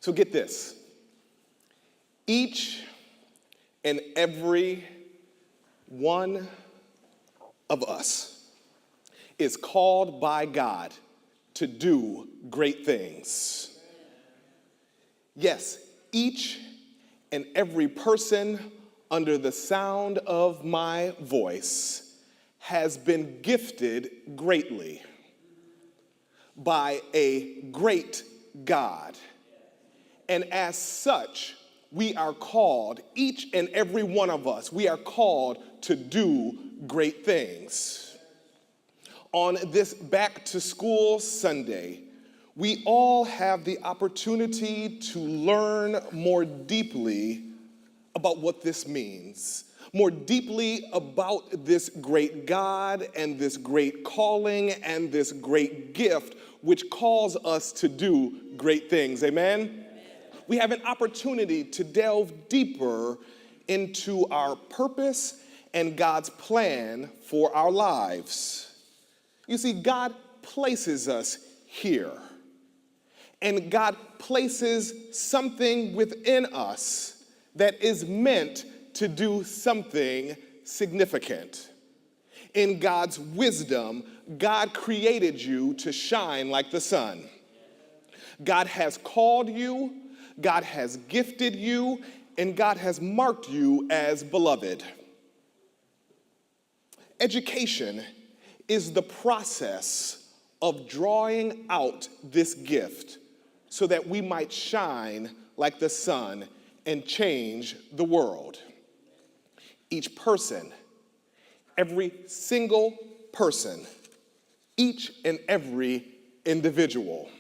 So get this. Each and every one of us is called by God to do great things. Yes, each and every person under the sound of my voice has been gifted greatly by a great God. And as such, we are called, each and every one of us, we are called to do great things. On this back to school Sunday, we all have the opportunity to learn more deeply about what this means, more deeply about this great God and this great calling and this great gift which calls us to do great things. Amen? We have an opportunity to delve deeper into our purpose and God's plan for our lives. You see, God places us here, and God places something within us that is meant to do something significant. In God's wisdom, God created you to shine like the sun. God has called you, God has gifted you, and God has marked you as beloved. Education is the process of drawing out this gift so that we might shine like the sun and change the world. Each person, every single person, each and every individual.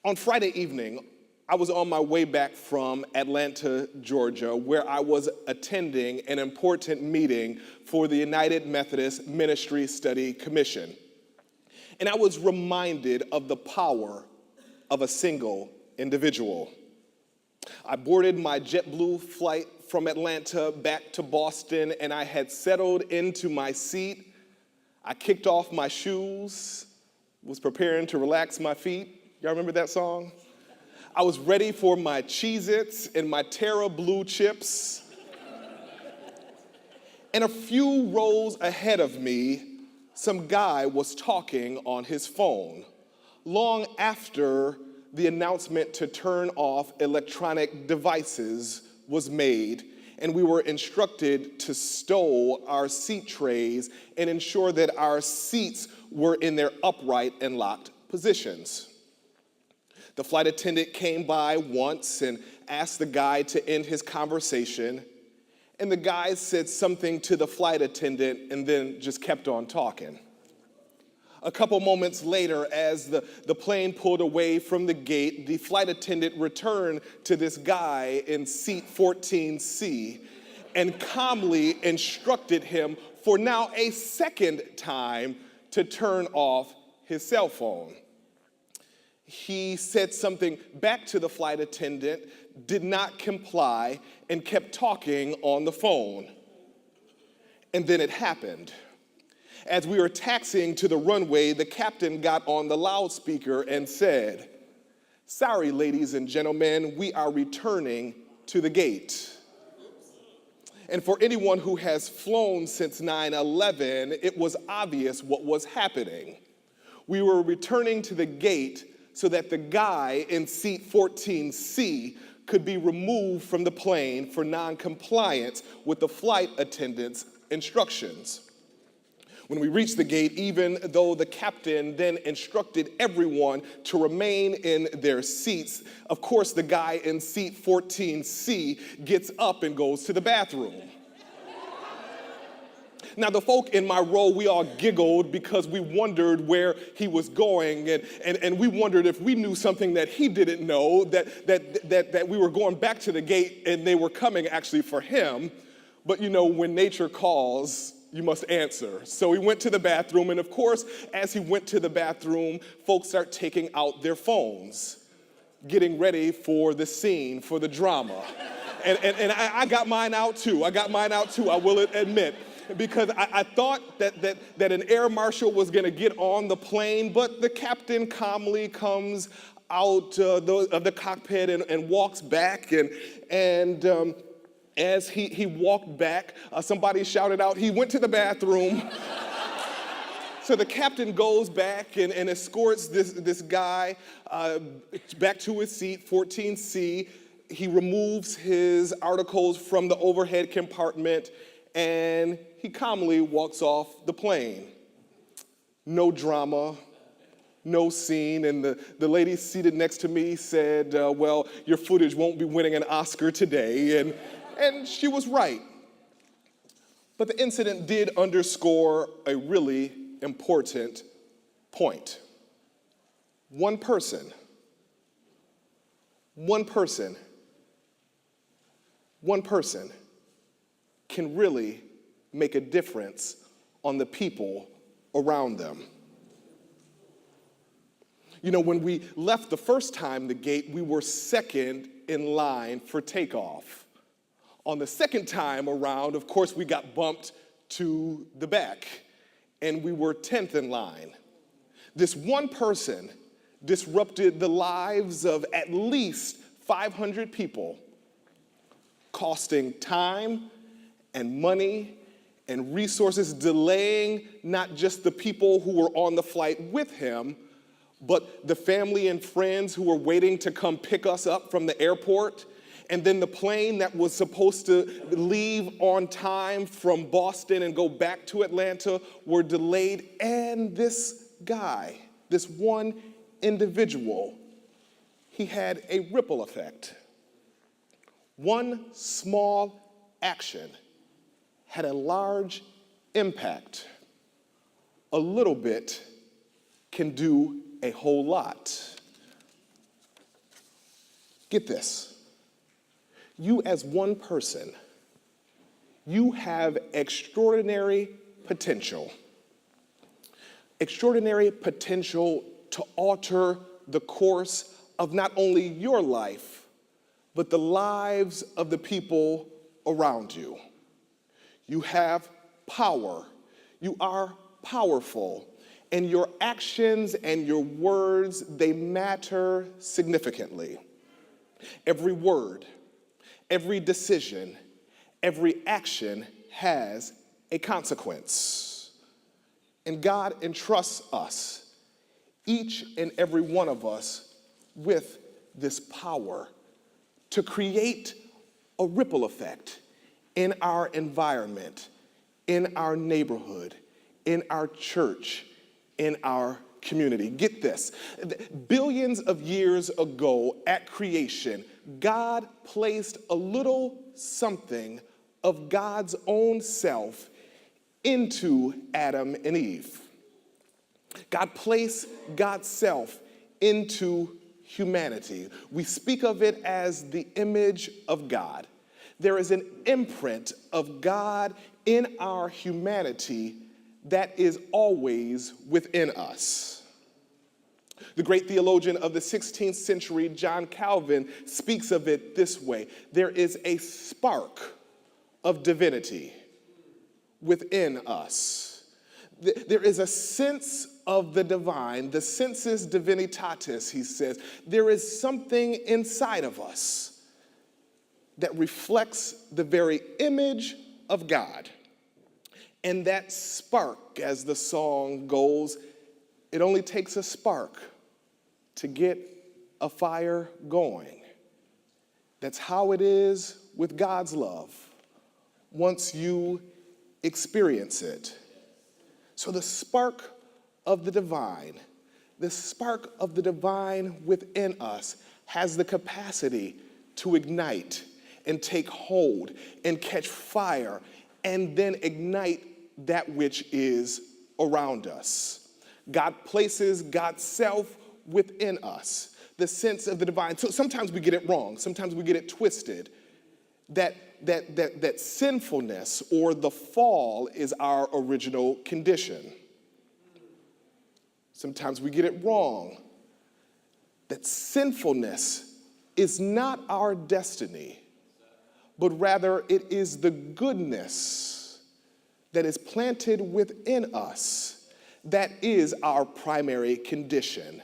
On Friday evening, I was on my way back from Atlanta, Georgia, where I was attending an important meeting for the United Methodist Ministry Study Commission. And I was reminded of the power of a single individual. I boarded my JetBlue flight from Atlanta back to Boston, and I had settled into my seat. I kicked off my shoes, was preparing to relax my feet. Y'all remember that song? I was ready for my Cheez-Its and my Terra Blue chips. And a few rows ahead of me, some guy was talking on his phone long after the announcement to turn off electronic devices was made, and we were instructed to stow our seat trays and ensure that our seats were in their upright and locked positions. The flight attendant came by once and asked the guy to end his conversation, and the guy said something to the flight attendant and then just kept on talking. A couple moments later, as the plane pulled away from the gate, the flight attendant returned to this guy in seat 14C and calmly instructed him for now a second time to turn off his cell phone. He said something back to the flight attendant, did not comply, and kept talking on the phone. And then it happened. As we were taxiing to the runway, the captain got on the loudspeaker and said, "Sorry, ladies and gentlemen, we are returning to the gate." And for anyone who has flown since 9/11, it was obvious what was happening. We were returning to the gate so that the guy in seat 14C could be removed from the plane for non-compliance with the flight attendant's instructions. When we reached the gate, even though the captain then instructed everyone to remain in their seats, of course the guy in seat 14C gets up and goes to the bathroom. Now, the folk in my row, we all giggled because we wondered where he was going, and we wondered if we knew something that he didn't know, that we were going back to the gate and they were coming actually for him. But you know, when nature calls, you must answer. So he went to the bathroom, and of course, as he went to the bathroom, folks start taking out their phones, getting ready for the scene, for the drama. And I got mine out too. I will admit. because I thought that an air marshal was going to get on the plane, but the captain calmly comes out of the cockpit and walks back. And as he walked back, somebody shouted out, he went to the bathroom. So the captain goes back and escorts this guy back to his seat, 14C. He removes his articles from the overhead compartment, and he calmly walks off the plane. No drama, no scene, and the lady seated next to me said, well, your footage won't be winning an Oscar today, and she was right. But the incident did underscore a really important point. One person can really make a difference on the people around them. You know, when we left the first time the gate, we were second in line for takeoff. On the second time around, of course, we got bumped to the back, and we were 10th in line. This one person disrupted the lives of at least 500 people, costing time and money and resources, delaying not just the people who were on the flight with him, but the family and friends who were waiting to come pick us up from the airport. And then the plane that was supposed to leave on time from Boston and go back to Atlanta were delayed. And this guy, this one individual, he had a ripple effect. One small action had a large impact. A little bit can do a whole lot. Get this. You as one person, you have extraordinary potential. Extraordinary potential to alter the course of not only your life, but the lives of the people around you. You have power. You are powerful. And your actions and your words, they matter significantly. Every word, every decision, every action has a consequence. And God entrusts us, each and every one of us, with this power to create a ripple effect in our environment, in our neighborhood, in our church, in our community. Get this. Billions of years ago at creation, God placed a little something of God's own self into Adam and Eve. God placed God's self into humanity. We speak of it as the image of God. There is an imprint of God in our humanity that is always within us. The great theologian of the 16th century, John Calvin, speaks of it this way. There is a spark of divinity within us. There is a sense of the divine, the sensus divinitatis, he says. There is something inside of us that reflects the very image of God. And that spark, as the song goes, it only takes a spark to get a fire going. That's how it is with God's love, once you experience it. So the spark of the divine within us has the capacity to ignite and take hold and catch fire and then ignite that which is around us. God places God's self within us, the sense of the divine. So sometimes we get it wrong. Sometimes we get it twisted. That sinfulness or the fall is our original condition. Sometimes we get it wrong. That sinfulness is not our destiny, but rather it is the goodness, that is planted within us, that is our primary condition.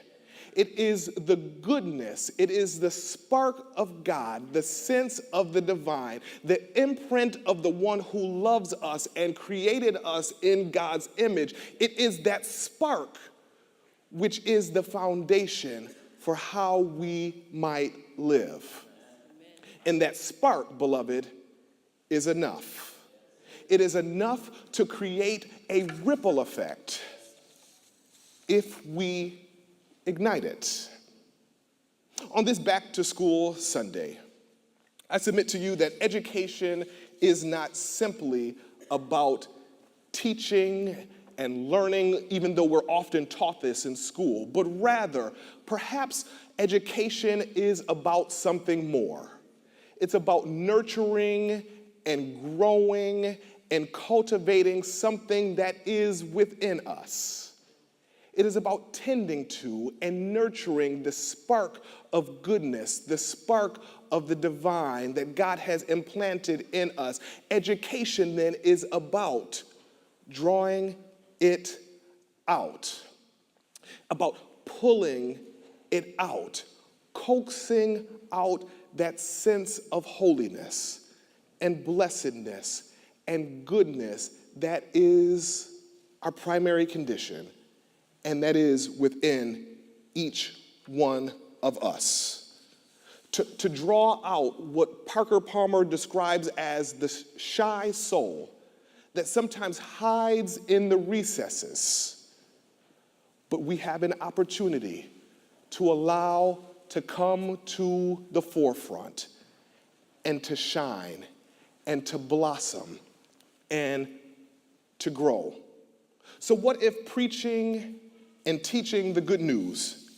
It is the goodness, it is the spark of God, the sense of the divine, the imprint of the one who loves us and created us in God's image. It is that spark which is the foundation for how we might live. And that spark, beloved, is enough. It is enough to create a ripple effect if we ignite it. On this back to school Sunday, I submit to you that education is not simply about teaching and learning, even though we're often taught this in school, but rather, perhaps education is about something more. It's about nurturing and growing and cultivating something that is within us. It is about tending to and nurturing the spark of goodness, the spark of the divine that God has implanted in us. Education then is about drawing it out, about pulling it out, coaxing out that sense of holiness and blessedness and goodness that is our primary condition, and that is within each one of us. To draw out what Parker Palmer describes as the shy soul that sometimes hides in the recesses, but we have an opportunity to allow to come to the forefront and to shine and to blossom and to grow. So what if preaching and teaching the good news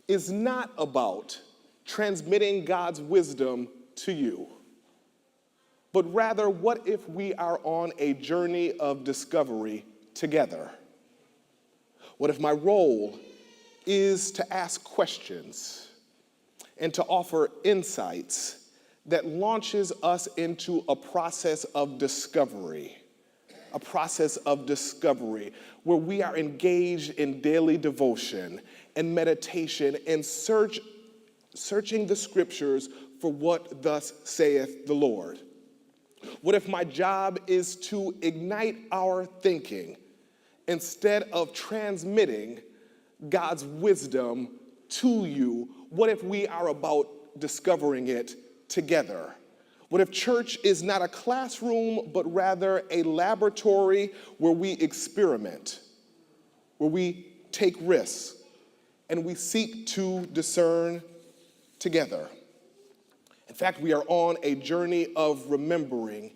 is not about transmitting God's wisdom to you, but rather, what if we are on a journey of discovery together? What if my role is to ask questions and to offer insights that launches us into a process of discovery? A process of discovery where we are engaged in daily devotion and meditation and searching the scriptures for what thus saith the Lord. What if my job is to ignite our thinking instead of transmitting God's wisdom to you? What if we are about discovering it together? What if church is not a classroom, but rather a laboratory where we experiment, where we take risks, and we seek to discern together? In fact, we are on a journey of remembering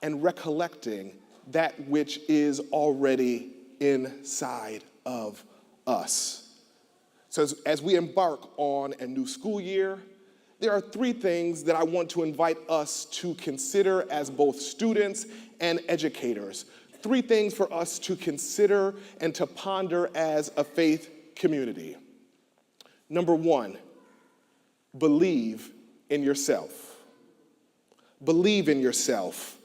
and recollecting that which is already inside of us. So as we embark on a new school year, there are three things that I want to invite us to consider as both students and educators. Three things for us to consider and to ponder as a faith community. Number one, believe in yourself. Believe in yourself.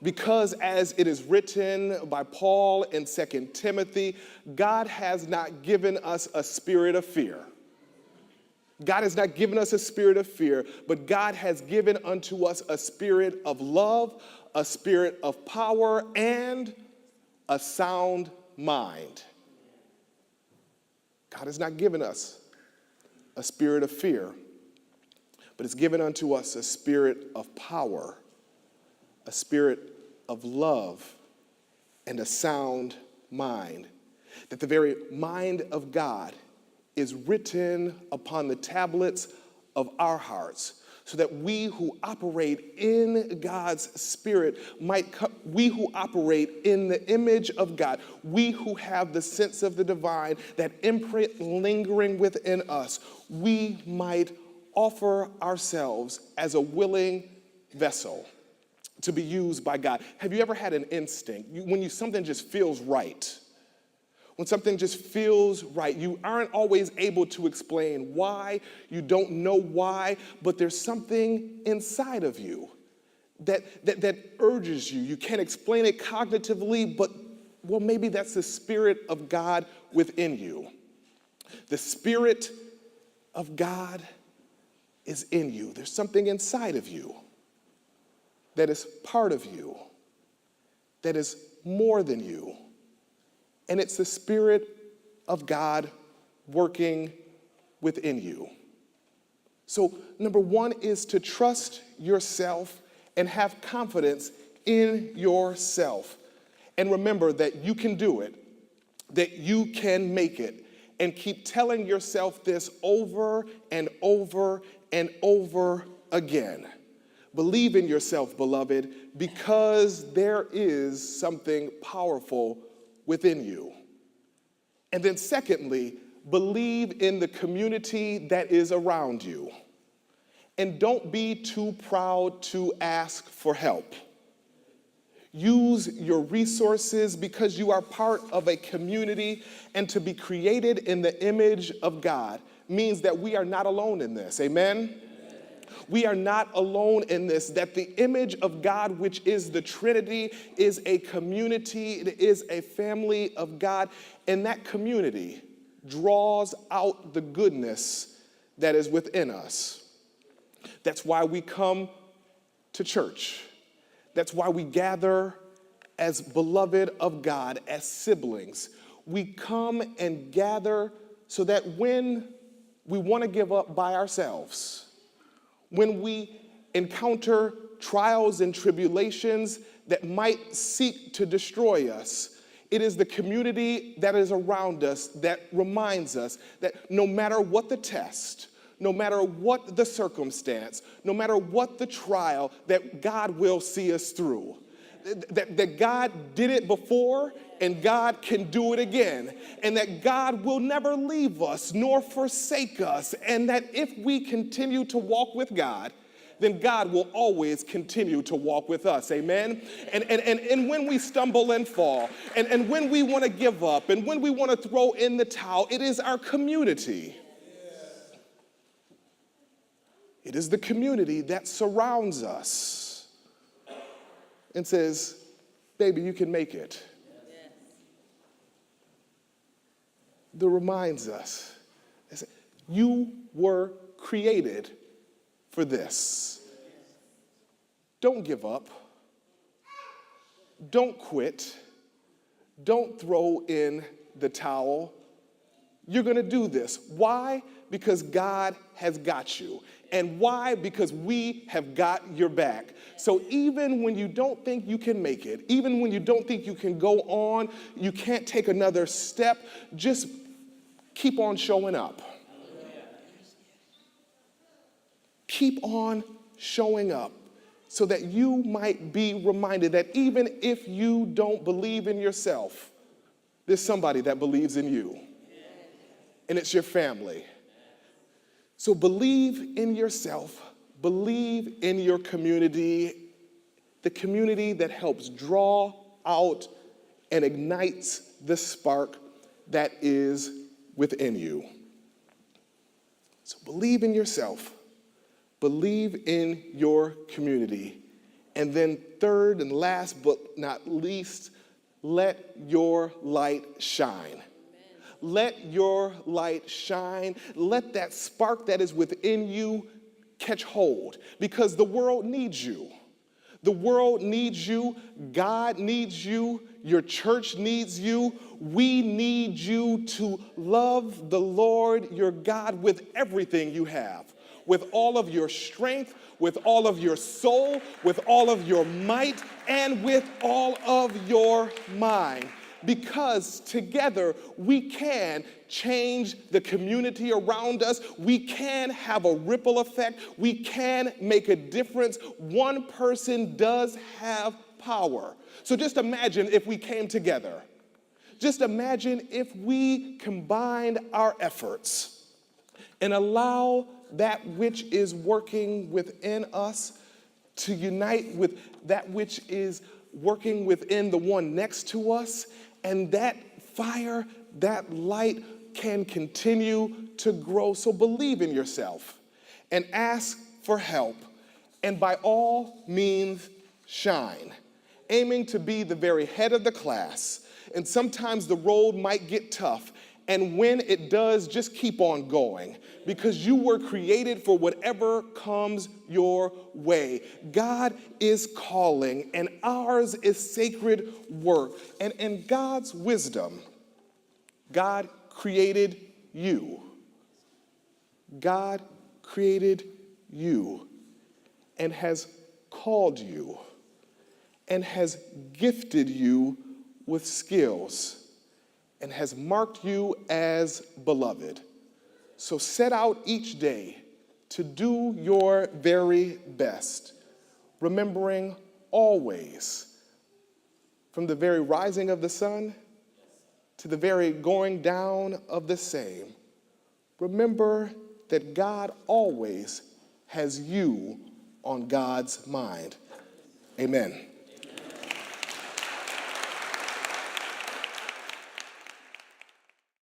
Because as it is written by Paul in 2 Timothy, God has not given us a spirit of fear. God has not given us a spirit of fear, but God has given unto us a spirit of love, a spirit of power, and a sound mind. God has not given us a spirit of fear, but it's given unto us a spirit of power, a spirit of love, and a sound mind. That the very mind of God is written upon the tablets of our hearts, so that we who operate in God's Spirit we who operate in the image of God, we who have the sense of the divine, that imprint lingering within us, we might offer ourselves as a willing vessel to be used by God. Have you ever had an instinct, when something just feels right? When something just feels right, you aren't always able to explain why, you don't know why, but there's something inside of you that urges you. You can't explain it cognitively, but well, maybe that's the Spirit of God within you. The Spirit of God is in you. There's something inside of you that is part of you, that is more than you. And it's the Spirit of God working within you. So, number one is to trust yourself and have confidence in yourself. And remember that you can do it, that you can make it. And keep telling yourself this over and over and over again. Believe in yourself, beloved, because there is something powerful within you. And then secondly, believe in the community that is around you. And don't be too proud to ask for help. Use your resources because you are part of a community, and to be created in the image of God means that we are not alone in this. Amen? We are not alone in this, that the image of God, which is the Trinity, is a community, it is a family of God, and that community draws out the goodness that is within us. That's why we come to church. That's why we gather as beloved of God, as siblings. We come and gather so that when we want to give up by ourselves, when we encounter trials and tribulations that might seek to destroy us, it is the community that is around us that reminds us that no matter what the test, no matter what the circumstance, no matter what the trial, that God will see us through. That God did it before and God can do it again. And that God will never leave us nor forsake us. And that if we continue to walk with God, then God will always continue to walk with us. Amen? And when we stumble and fall, and when we want to give up, and when we want to throw in the towel, it is our community. It is the community that surrounds us and says, baby, you can make it. That reminds us, you were created for this. Don't give up. Don't quit. Don't throw in the towel. You're going to do this. Why? Because God has got you. And why? Because we have got your back. So even when you don't think you can make it, even when you don't think you can go on, you can't take another step, just keep on showing up. Keep on showing up so that you might be reminded that even if you don't believe in yourself, there's somebody that believes in you. And it's your family. So believe in yourself, believe in your community, the community that helps draw out and ignites the spark that is within you. So believe in yourself, believe in your community, and then third and last but not least, let your light shine. Let your light shine. Let that spark that is within you catch hold, because the world needs you. The world needs you. God needs you. Your church needs you. We need you to love the Lord your God with everything you have, with all of your strength, with all of your soul, with all of your might, and with all of your mind. Because together we can change the community around us. We can have a ripple effect. We can make a difference. One person does have power. So just imagine if we came together. Just imagine if we combined our efforts and allow that which is working within us to unite with that which is working within the one next to us. And that fire, that light can continue to grow. So believe in yourself and ask for help and by all means shine, aiming to be the very head of the class. And sometimes the road might get tough, and when it does, just keep on going, because you were created for whatever comes your way. God is calling, and ours is sacred work. And in God's wisdom, God created you. God created you and has called you and has gifted you with skills and has marked you as beloved. So set out each day to do your very best, remembering always, from the very rising of the sun to the very going down of the same, remember that God always has you on God's mind. Amen.